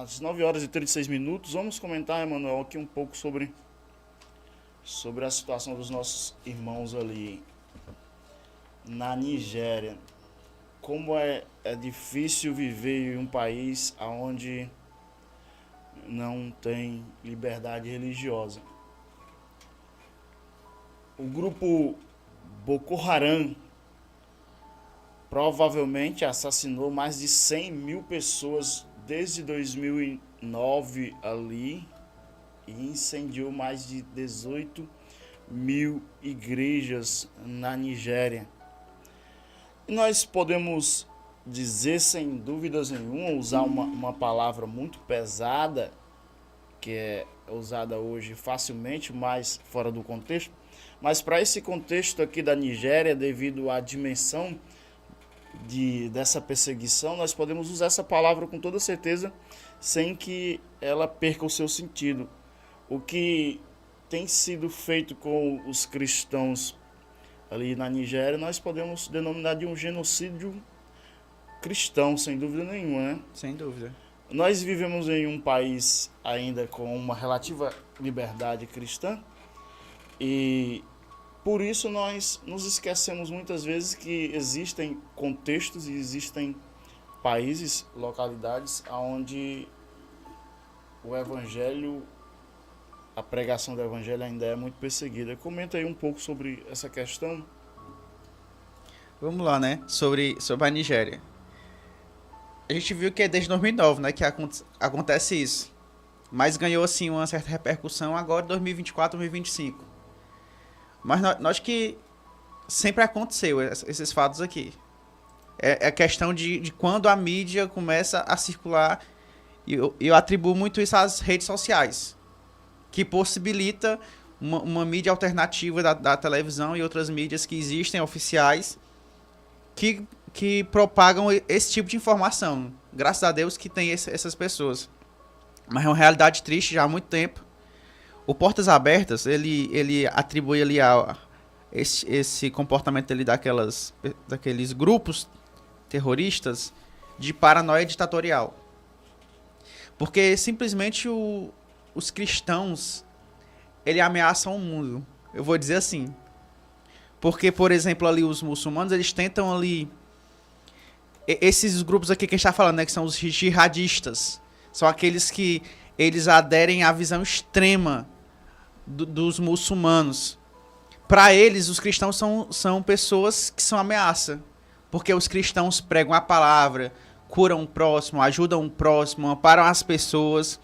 às 9 horas e 36 minutos. Vamos comentar, Emanuel, aqui um pouco sobre a situação dos nossos irmãos ali na Nigéria. Como é difícil viver em um país onde não tem liberdade religiosa. O grupo Boko Haram provavelmente assassinou mais de 100 mil pessoas desde 2009 ali e incendiou mais de 18 mil igrejas na Nigéria. E nós podemos dizer sem dúvidas nenhuma, usar uma palavra muito pesada, que é usada hoje facilmente, mas fora do contexto, mas para esse contexto aqui da Nigéria, devido à dimensão dessa perseguição, nós podemos usar essa palavra com toda certeza, sem que ela perca o seu sentido. O que tem sido feito com os cristãos ali na Nigéria, nós podemos denominar de um genocídio cristão, sem dúvida nenhuma, né? Sem dúvida. Nós vivemos em um país ainda com uma relativa liberdade cristã e por isso nós nos esquecemos muitas vezes que existem contextos e existem países, localidades onde o evangelho, a pregação do evangelho ainda é muito perseguida. Comenta aí um pouco sobre essa questão. Vamos lá, né? Sobre a Nigéria. A gente viu que é desde 2009, né, que acontece isso. Mas ganhou, assim, uma certa repercussão agora em 2024, 2025. Mas nós que sempre aconteceu esses fatos aqui. É questão de quando a mídia começa a circular, e eu atribuo muito isso às redes sociais, que possibilita uma mídia alternativa da televisão e outras mídias que existem, oficiais, que propagam esse tipo de informação. Graças a Deus que tem essas pessoas. Mas é uma realidade triste já há muito tempo. O Portas Abertas, ele atribui ali esse comportamento ali daqueles grupos terroristas de paranoia ditatorial. Porque simplesmente os cristãos, ele ameaçam o mundo. Eu vou dizer assim. Porque, por exemplo, ali os muçulmanos, eles tentam ali... Esses grupos aqui que a gente está falando, né, que são os jihadistas, são aqueles que eles aderem à visão extrema dos muçulmanos. Para eles, os cristãos são pessoas que são ameaça. Porque os cristãos pregam a palavra, curam o próximo, ajudam o próximo, amparam as pessoas.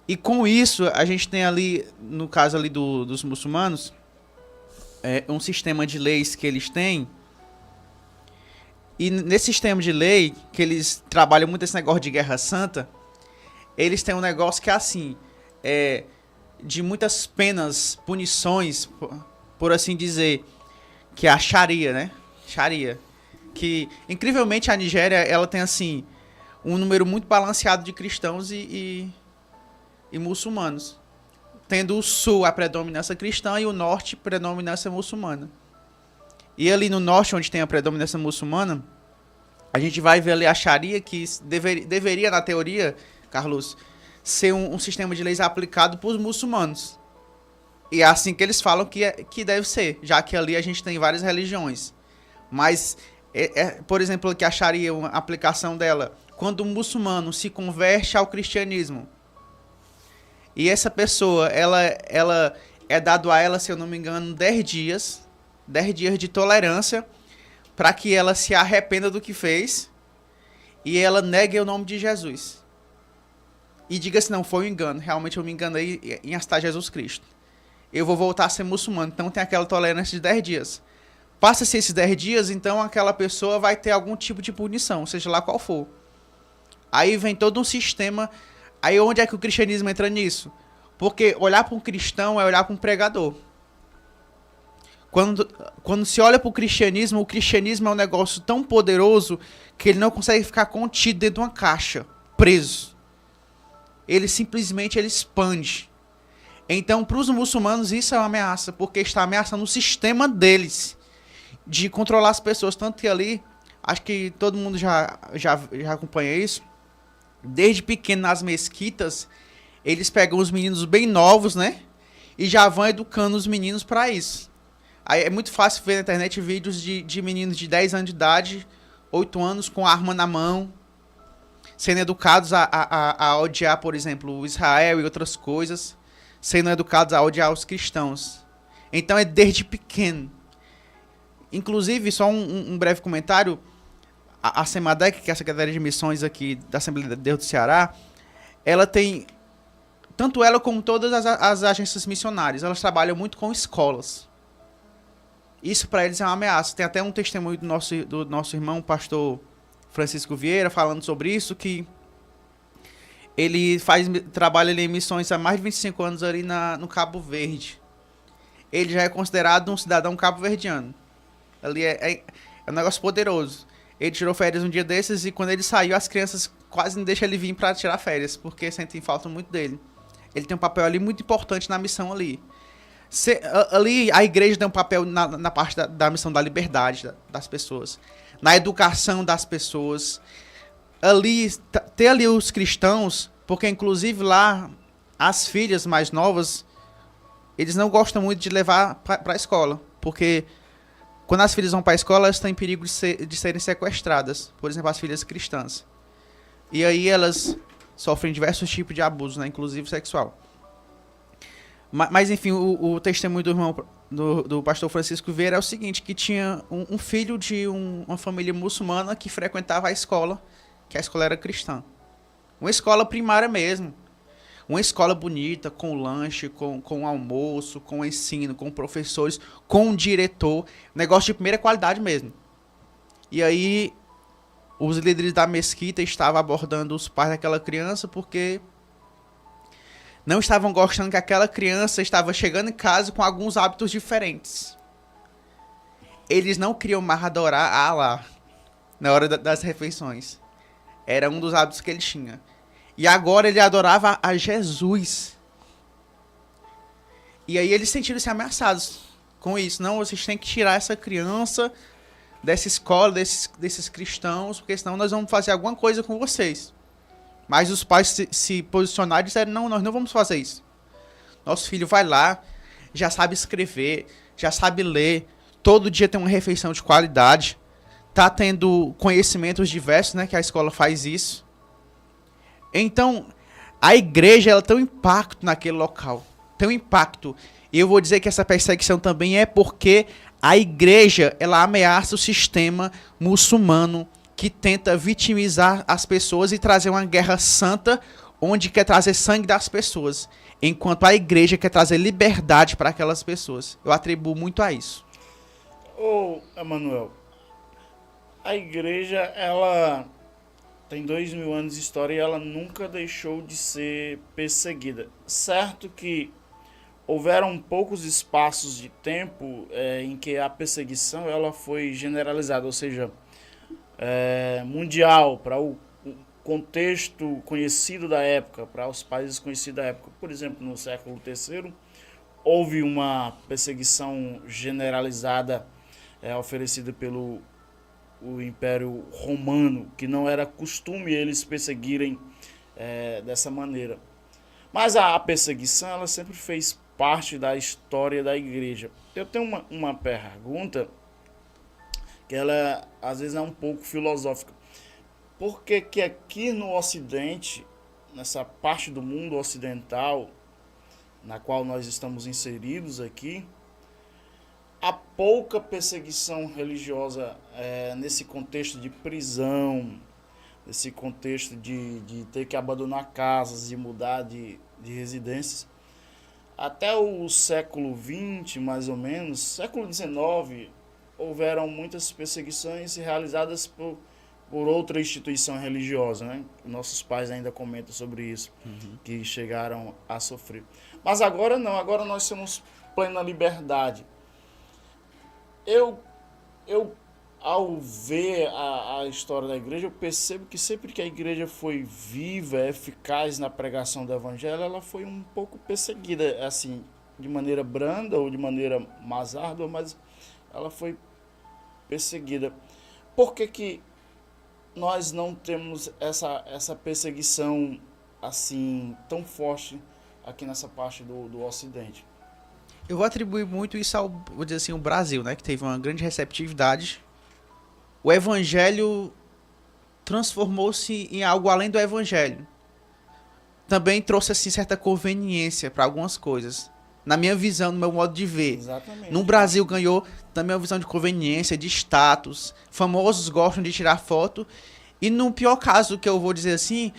E com isso, a gente tem ali, no caso ali dos muçulmanos, um sistema de leis que eles têm. E nesse sistema de lei, que eles trabalham muito esse negócio de guerra santa, eles têm um negócio que é assim, de muitas penas, punições, por assim dizer, que é a Sharia, né? Sharia. Que, incrivelmente, a Nigéria, ela tem, assim, um número muito balanceado de cristãos e muçulmanos. Tendo o sul a predominância cristã e o norte a predominância muçulmana. E ali no norte, onde tem a predominância muçulmana, a gente vai ver ali a Sharia, que deveria, na teoria, Carlos, ser um sistema de leis aplicado para os muçulmanos. E é assim que eles falam que deve ser, já que ali a gente tem várias religiões. Mas, por exemplo, que a Sharia, a aplicação dela, quando um muçulmano se converte ao cristianismo, e essa pessoa, ela é dado a ela, se eu não me engano, 10 dias de tolerância para que ela se arrependa do que fez e ela negue o nome de Jesus. E diga se não foi um engano, realmente eu me enganei em aceitar Jesus Cristo. Eu vou voltar a ser muçulmano, então tem aquela tolerância de 10 dias. Passa-se esses 10 dias, então aquela pessoa vai ter algum tipo de punição, seja lá qual for. Aí vem todo um sistema. Aí onde é que o cristianismo entra nisso? Porque olhar para um cristão é olhar para um pregador. Quando se olha para o cristianismo é um negócio tão poderoso que ele não consegue ficar contido dentro de uma caixa, preso. Ele simplesmente expande. Então, para os muçulmanos, isso é uma ameaça, porque está ameaçando o sistema deles de controlar as pessoas. Tanto que ali, acho que todo mundo já acompanha isso, desde pequeno nas mesquitas, eles pegam os meninos bem novos, né? E já vão educando os meninos para isso. Aí é muito fácil ver na internet vídeos de meninos de 10 anos de idade, 8 anos, com arma na mão, sendo educados a odiar, por exemplo, Israel e outras coisas, sendo educados a odiar os cristãos. Então é desde pequeno. Inclusive, só um breve comentário, a SEMADEC, que é a Secretaria de Missões aqui da Assembleia de Deus do Ceará, ela tem, tanto ela como todas as agências missionárias, elas trabalham muito com escolas. Isso para eles é uma ameaça. Tem até um testemunho do nosso irmão, pastor Francisco Vieira, falando sobre isso, que ele trabalha ali em missões há mais de 25 anos ali no Cabo Verde. Ele já é considerado um cidadão cabo-verdiano. Ali é um negócio poderoso. Ele tirou férias um dia desses e quando ele saiu, as crianças quase não deixam ele vir para tirar férias, porque sentem falta muito dele. Ele tem um papel ali muito importante na missão ali. Ali a igreja tem um papel na parte da missão da liberdade das pessoas, na educação das pessoas. Ali, ter ali os cristãos, porque inclusive lá as filhas mais novas, eles não gostam muito de levar para a escola, porque quando as filhas vão para a escola, elas estão em perigo de serem sequestradas, por exemplo, as filhas cristãs. E aí elas sofrem diversos tipos de abuso, né, inclusive sexual. Mas enfim, o testemunho do irmão do pastor Francisco Vieira é o seguinte, que tinha um filho de uma família muçulmana que frequentava a escola, que a escola era cristã. Uma escola primária mesmo. Uma escola bonita, com lanche, com almoço, com ensino, com professores, com um diretor. Negócio de primeira qualidade mesmo. E aí, os líderes da mesquita estavam abordando os pais daquela criança porque não estavam gostando que aquela criança estava chegando em casa com alguns hábitos diferentes. Eles não queriam mais adorar a Allah na hora das refeições. Era um dos hábitos que ele tinha. E agora ele adorava a Jesus. E aí eles sentiram-se ameaçados com isso. Não, vocês têm que tirar essa criança dessa escola, desses cristãos, porque senão nós vamos fazer alguma coisa com vocês. Mas os pais se posicionaram e disseram, não, nós não vamos fazer isso. Nosso filho vai lá, já sabe escrever, já sabe ler, todo dia tem uma refeição de qualidade, tá tendo conhecimentos diversos, né, que a escola faz isso. Então, a igreja ela tem um impacto naquele local. Tem um impacto. E eu vou dizer que essa perseguição também é porque a igreja ela ameaça o sistema muçulmano que tenta vitimizar as pessoas e trazer uma guerra santa onde quer trazer sangue das pessoas. Enquanto a igreja quer trazer liberdade para aquelas pessoas. Eu atribuo muito a isso. Ô, Emanuel, a igreja, ela tem 2000 anos de história e ela nunca deixou de ser perseguida. Certo que houveram poucos espaços de tempo em que a perseguição ela foi generalizada, ou seja, mundial, para o contexto conhecido da época, para os países conhecidos da época. Por exemplo, no século III, houve uma perseguição generalizada oferecida pelo o Império Romano, que não era costume eles perseguirem dessa maneira. Mas a perseguição ela sempre fez parte da história da igreja. Eu tenho uma pergunta que ela às vezes é um pouco filosófica. Por que que aqui no Ocidente, nessa parte do mundo ocidental, na qual nós estamos inseridos aqui, há pouca perseguição religiosa nesse contexto de prisão, nesse contexto de ter que abandonar casas, de mudar de residências? Até o século XX, mais ou menos, século XIX, houveram muitas perseguições realizadas por outra instituição religiosa, né? Nossos pais ainda comentam sobre isso, que chegaram a sofrer. Mas agora não, agora nós temos plena liberdade. Eu ao ver a história da igreja, eu percebo que sempre que a igreja foi viva, eficaz na pregação do evangelho, ela foi um pouco perseguida, assim, de maneira branda ou de maneira mais árdua, mas ela foi perseguida. Por que que nós não temos essa perseguição assim tão forte aqui nessa parte do Ocidente? Eu vou atribuir muito isso ao, vou dizer assim, o Brasil, né? Que teve uma grande receptividade. O evangelho transformou-se em algo além do evangelho. Também trouxe, assim, certa conveniência para algumas coisas. Na minha visão, no meu modo de ver. Exatamente. No Brasil ganhou também uma visão de conveniência, de status. Famosos gostam de tirar foto. E no pior caso, que eu vou dizer assim,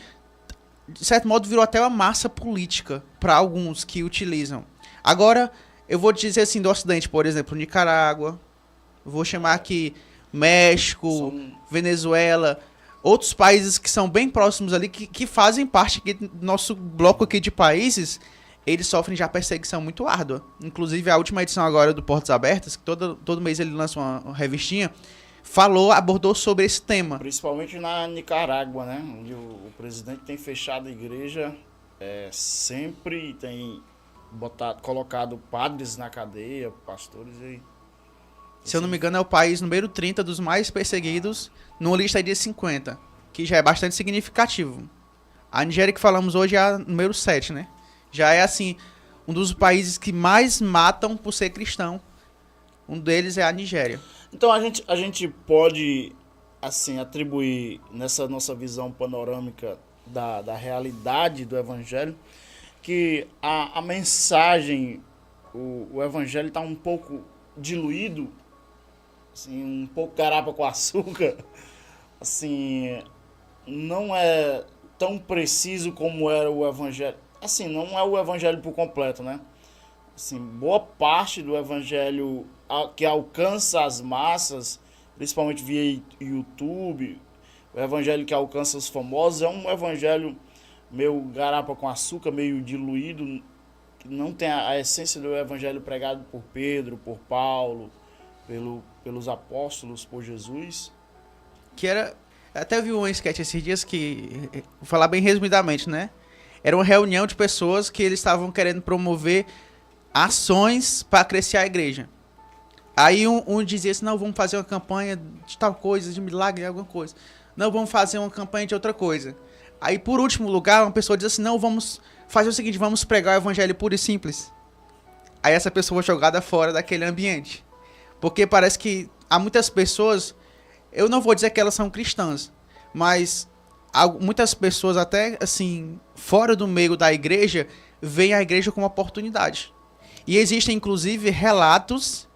de certo modo virou até uma massa política para alguns que utilizam. Agora, eu vou dizer assim, do Ocidente, por exemplo, Nicarágua, vou chamar aqui México, São, Venezuela, outros países que são bem próximos ali, que fazem parte aqui do nosso bloco aqui de países, eles sofrem já perseguição muito árdua. Inclusive, a última edição agora do Portas Abertas, que todo mês ele lança uma revistinha, abordou sobre esse tema. principalmente na Nicarágua, né? Onde o presidente tem fechado a igreja, sempre tem colocado padres na cadeia, pastores e... Se eu não me engano, é o país número 30 dos mais perseguidos, numa lista de 50, que já é bastante significativo. A Nigéria que falamos hoje é a número 7, né? Já é, assim, um dos países que mais matam por ser cristão. Um deles é a Nigéria. Então a gente pode, assim, atribuir nessa nossa visão panorâmica da realidade do Evangelho, que a mensagem, o Evangelho está um pouco diluído, assim, um pouco garapa com açúcar, assim, não é tão preciso como era o Evangelho. Assim, não é o Evangelho por completo, né? Assim, boa parte do Evangelho que alcança as massas, principalmente via YouTube, o Evangelho que alcança os famosos, é um Evangelho meio garapa com açúcar, meio diluído, que não tem a essência do Evangelho pregado por Pedro, por Paulo, pelos apóstolos, por Jesus. Que era... Até vi um sketch esses dias que... Vou falar bem resumidamente, né? Era uma reunião de pessoas que eles estavam querendo promover ações para crescer a igreja. Aí um dizia assim, não, vamos fazer uma campanha de tal coisa, de milagre, alguma coisa. Não, vamos fazer uma campanha de outra coisa. Aí, por último lugar, uma pessoa diz assim, não, vamos fazer o seguinte, vamos pregar o evangelho puro e simples. Aí essa pessoa é jogada fora daquele ambiente. Porque parece que há muitas pessoas, eu não vou dizer que elas são cristãs, mas muitas pessoas até, assim, fora do meio da igreja, veem a igreja como oportunidade. E existem, inclusive, relatos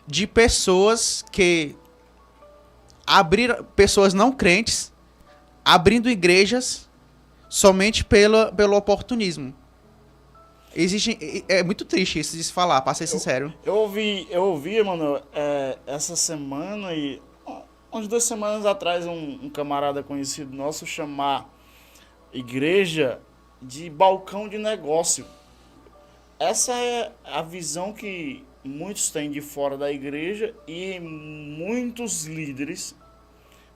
de pessoas que abriram, pessoas não crentes, abrindo igrejas somente pelo oportunismo. É muito triste isso de se falar, para ser sincero. Eu ouvi, mano, essa semana e umas 2 semanas atrás um camarada conhecido nosso chamar igreja de balcão de negócio. Essa é a visão que muitos têm de fora da igreja e muitos líderes,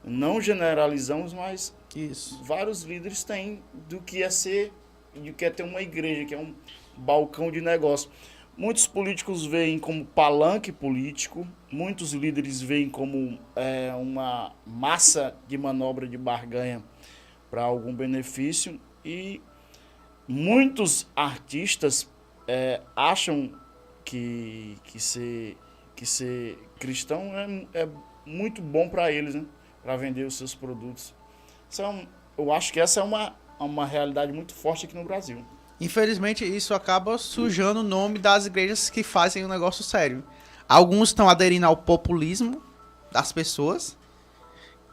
não generalizamos, mas Isso. vários líderes têm do que é ter uma igreja, que é um balcão de negócio. Muitos políticos veem como palanque político, muitos líderes veem como uma massa de manobra de barganha para algum benefício, e muitos artistas acham que ser cristão é muito bom para eles, né? Para vender os seus produtos. Eu acho que essa é uma realidade muito forte aqui no Brasil. Infelizmente, isso acaba sujando o nome das igrejas que fazem um negócio sério. Alguns estão aderindo ao populismo das pessoas,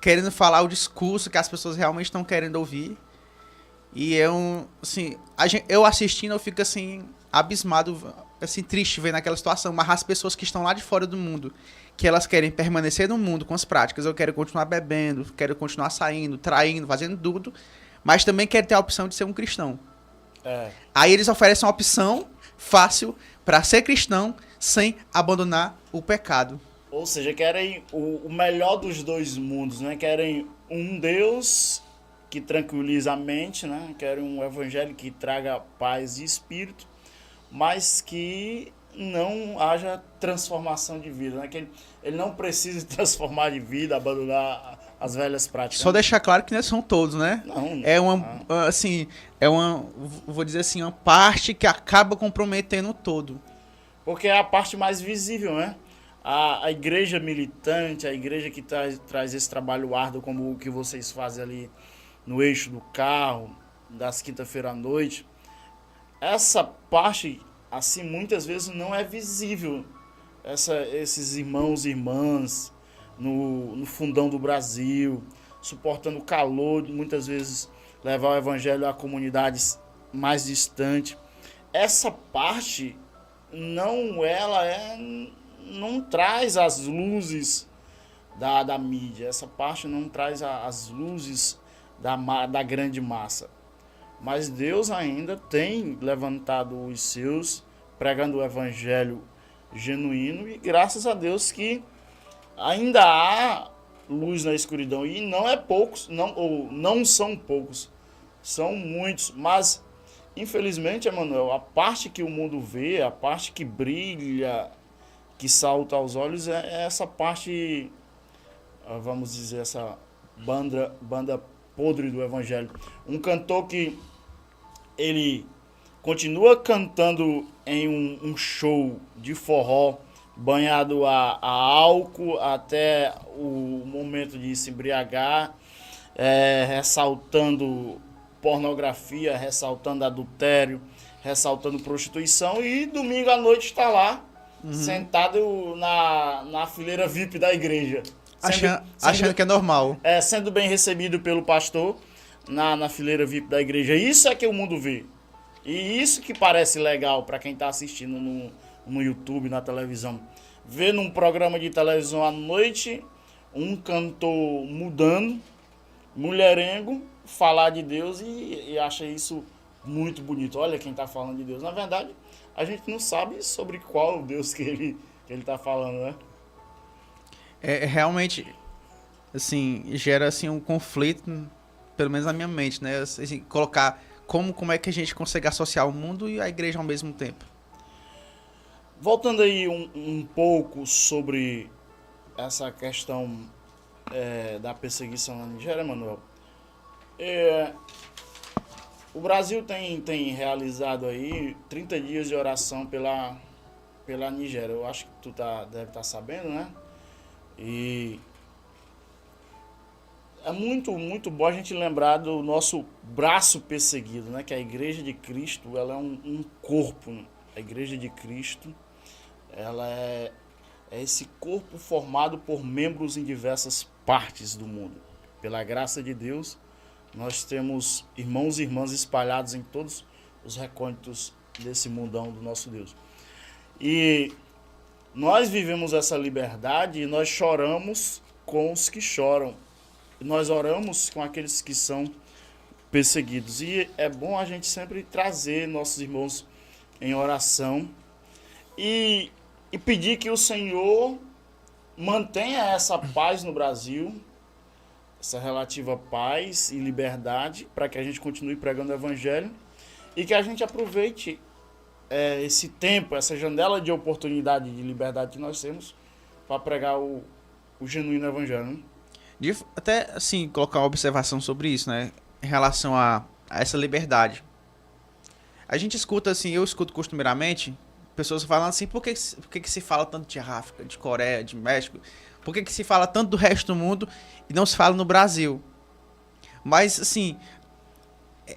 querendo falar o discurso que as pessoas realmente estão querendo ouvir. E assim, eu assistindo, eu fico assim, abismado, assim, triste vendo aquela situação. Mas as pessoas que estão lá de fora do mundo, que elas querem permanecer no mundo com as práticas, eu quero continuar bebendo, quero continuar saindo, traindo, fazendo tudo, mas também quero ter a opção de ser um cristão. Aí eles oferecem uma opção fácil para ser cristão sem abandonar o pecado. Ou seja, querem o melhor dos dois mundos, né? Querem um Deus que tranquiliza a mente, né? Querem um evangelho que traga paz e espírito, mas que não haja transformação de vida, né? Que ele não precise transformar de vida, abandonar as velhas práticas. Só deixar claro que não são todos, né? Não. É assim, vou dizer assim, uma parte que acaba comprometendo o todo. Porque é a parte mais visível, né? A igreja militante, a igreja que traz esse trabalho árduo como o que vocês fazem ali no eixo do carro, das quinta-feira à noite, essa parte, assim, muitas vezes não é visível. Esses irmãos e irmãs no fundão do Brasil, suportando o calor, muitas vezes levar o evangelho a comunidades mais distantes. Essa parte não traz as luzes da mídia, essa parte não traz as luzes da grande massa. Mas Deus ainda tem levantado os seus, pregando o evangelho genuíno, e graças a Deus que ainda há luz na escuridão, e não é poucos, não são poucos, são muitos, mas infelizmente, Emanuel, a parte que o mundo vê, a parte que brilha, que salta aos olhos, é essa parte, vamos dizer, essa banda podre do evangelho. Um cantor que ele continua cantando em um show de forró, banhado a álcool até o momento de se embriagar, ressaltando pornografia, ressaltando adultério, ressaltando prostituição, e domingo à noite está lá, sentado na fileira VIP da igreja. Achando que é normal. Sendo bem recebido pelo pastor na fileira VIP da igreja. Isso é que o mundo vê. E isso que parece legal para quem está assistindo no YouTube, na televisão. Ver num programa de televisão à noite um cantor mudando, mulherengo, falar de Deus e acha isso muito bonito. Olha quem está falando de Deus. Na verdade, a gente não sabe sobre qual Deus que ele está falando, né? Realmente, assim, gera assim, um conflito, pelo menos na minha mente, né? Assim, colocar como é que a gente consegue associar o mundo e a igreja ao mesmo tempo. Voltando aí um pouco sobre essa questão da perseguição na Nigéria, Manuel. O Brasil tem realizado aí 30 dias de oração pela Nigéria. Eu acho que tu deve estar sabendo, né? E é muito bom a gente lembrar do nosso braço perseguido, né? Que a Igreja de Cristo, ela é um corpo, né? A Igreja de Cristo, ela é esse corpo formado por membros em diversas partes do mundo. Pela graça de Deus, nós temos irmãos e irmãs espalhados em todos os recônditos desse mundão do nosso Deus. E nós vivemos essa liberdade e nós choramos com os que choram. Nós oramos com aqueles que são perseguidos. E é bom a gente sempre trazer nossos irmãos em oração e pedir que o Senhor mantenha essa paz no Brasil, essa relativa paz e liberdade, para que a gente continue pregando o Evangelho e que a gente aproveite esse tempo, essa janela de oportunidade de liberdade que nós temos para pregar o genuíno Evangelho. Né? Até, assim, colocar uma observação sobre isso, né? Em relação a essa liberdade. A gente escuta, assim, eu escuto costumeiramente pessoas falando assim, por que se fala tanto de África, de Coreia, de México? Por que se fala tanto do resto do mundo e não se fala no Brasil? Mas, assim,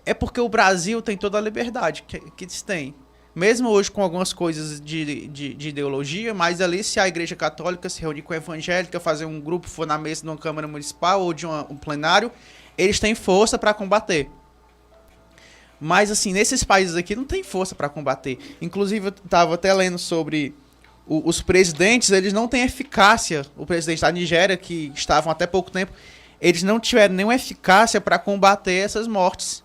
é porque o Brasil tem toda a liberdade que eles têm. Mesmo hoje com algumas coisas de ideologia, mas ali se a Igreja Católica se reunir com a Evangélica, fazer um grupo, for na mesa de uma Câmara Municipal ou de um plenário, eles têm força para combater. Mas, assim, nesses países aqui não tem força para combater. Inclusive, eu estava até lendo sobre os presidentes, eles não têm eficácia. O presidente da Nigéria, que estavam até pouco tempo, eles não tiveram nenhuma eficácia para combater essas mortes.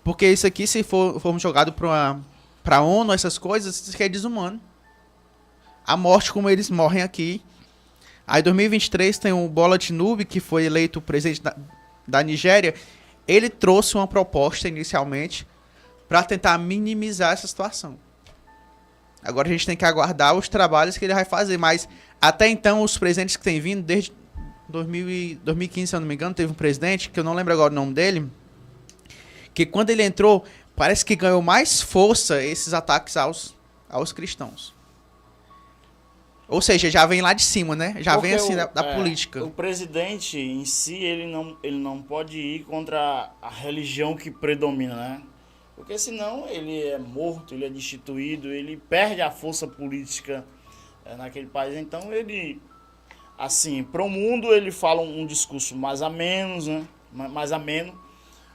Porque isso aqui, se formos jogados para a ONU, essas coisas, isso aqui é desumano. A morte como eles morrem aqui. Aí, em 2023, tem o Bola Tinubu, que foi eleito presidente da Nigéria. Ele trouxe uma proposta, inicialmente, para tentar minimizar essa situação. Agora a gente tem que aguardar os trabalhos que ele vai fazer, mas até então os presidentes que têm vindo, 2015, se eu não me engano, teve um presidente, que eu não lembro agora o nome dele, que quando ele entrou, parece que ganhou mais força esses ataques aos cristãos. Ou seja, já vem lá de cima, né? Já Porque vem assim da política. O presidente em si, ele não pode ir contra a religião que predomina, né? Porque senão ele é morto, ele é destituído, ele perde a força política naquele país. Então ele, assim, para o mundo ele fala um discurso mais ameno, né? Mais ameno,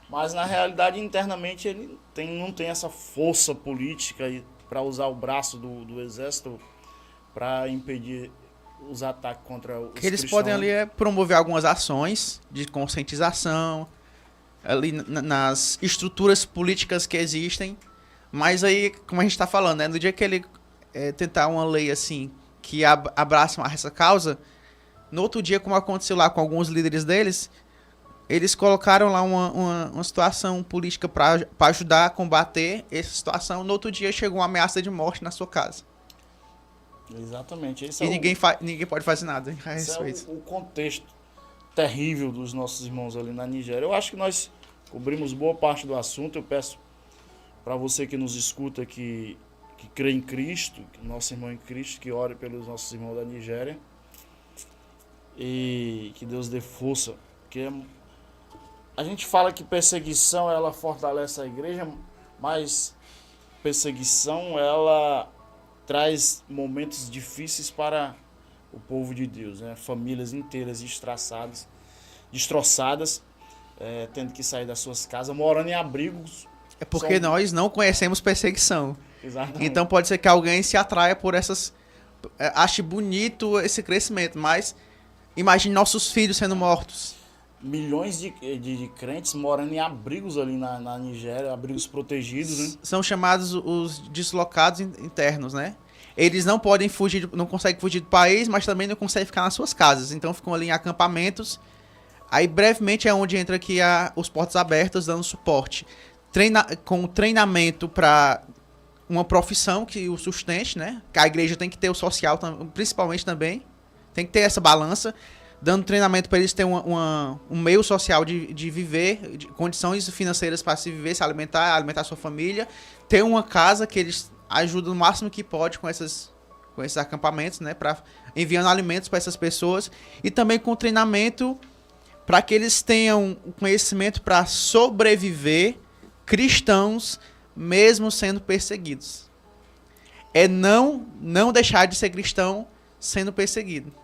mas na realidade internamente ele não tem essa força política para usar o braço do exército para impedir os ataques contra os que eles cristãos. podem ali promover algumas ações de conscientização ali nas estruturas políticas que existem, mas aí, como a gente está falando, né, no dia que ele tentar uma lei assim que abraça essa causa, no outro dia, como aconteceu lá com alguns líderes deles, eles colocaram lá uma situação política para ajudar a combater essa situação. No outro dia chegou uma ameaça de morte na sua casa. Exatamente. E ninguém pode fazer nada a respeito. Esse é o contexto terrível dos nossos irmãos ali na Nigéria. Eu acho que nós cobrimos boa parte do assunto. Eu peço para você que nos escuta, que crê em Cristo, nosso irmão em Cristo, que ore pelos nossos irmãos da Nigéria. E que Deus dê força. Porque a gente fala que perseguição ela fortalece a igreja, mas perseguição ela traz momentos difíceis para o povo de Deus, né? Famílias inteiras destroçadas, tendo que sair das suas casas, morando em abrigos. É porque nós não conhecemos perseguição. Exatamente. Então pode ser que alguém se atraia por essas... ache bonito esse crescimento, mas imagine nossos filhos sendo mortos. Milhões de crentes morando em abrigos ali na Nigéria, abrigos protegidos, né? São chamados os deslocados internos, né? Eles não podem fugir, não conseguem fugir do país, mas também não conseguem ficar nas suas casas. Então ficam ali em acampamentos. Aí brevemente é onde entra aqui os portos abertos dando suporte. Com treinamento para uma profissão que o sustente, né? Que a igreja tem que ter o social, principalmente também. Tem que ter essa balança. Dando treinamento para eles terem um meio social de viver, de condições financeiras para se viver, se alimentar sua família. Ter uma casa que eles ajudam o máximo que pode com esses acampamentos, né? Enviando alimentos para essas pessoas. E também com treinamento para que eles tenham conhecimento para sobreviver cristãos, mesmo sendo perseguidos. É não deixar de ser cristão sendo perseguido.